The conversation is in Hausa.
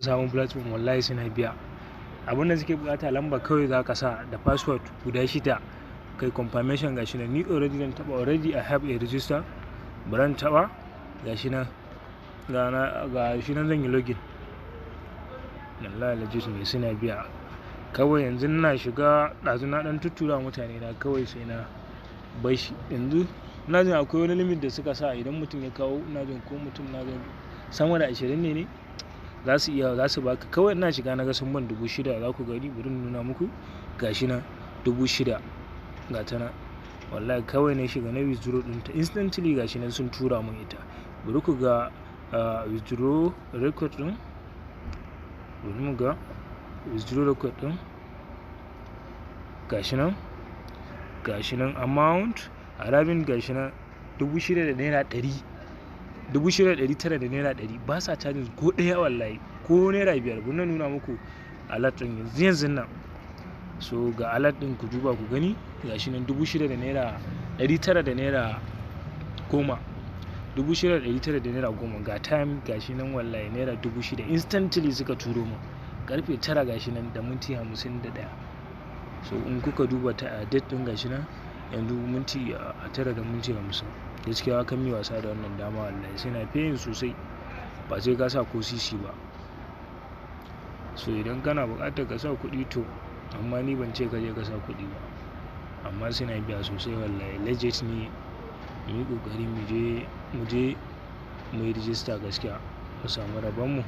samun platform wallahi suna biya. Abin da suke bukata lamba kawai za ka sa da password guda 6 kai confirmation gashi nan. Ni already zan taba, already I have a register. Bari taba gashi nan, gashi nan zan yi login. Wallahi legit ne suna biya. Kawai yanzu ina shiga ɗazu na ɗan tuttura mutane na kawai sai na bai shi. Yanzu ina jin akwai wani limit da suka sa idan mutum ya kawo, ina jin ko mutum na ga sama da 20 ne za su baka. Kawai ina shiga na ga sun ban 6,000 za ku gani, bari nuna muku gashi nan 6,000 ga ta nan. Wallahi kawai na shiga na withdraw ɗinta instantly gashi nan sun tura mun ita. Bari ku ga withdraw record ɗin, bari mu ga withdraw record ɗin gashi nan amount arriving gashi nan 6,000 da naira 100, 6,900 da naira 100. Ba sa charging ko ɗaya wallahi, ko naira 5. Bari na nuna muku alert ɗin yanzu nan. So ga alert ɗin ku duba ku gani gashi nan 6,000 da naira 900 da naira 10, 6,900 da naira 10. Ga time gashi nan wallahi naira 6,000 instantly suka turo mu karfe 9 gashi nan da minti 51. So in kuka duba ta date ɗin gashi nan yanzu minti 9 da minti 50. Gaskiya kan mi wasa da wannan dama wallahi sai na fiyin sosai, ba sai ka sa ko sisi ba. So idan kana buƙatar ka sa kuɗi to, amma ni ban ce ka je ka sa kuɗi ba, amma suna biya sosai wallahi legit ne. Mu yi ƙoƙari mu je mu yi rijista gaskiya mu samu rabon mu.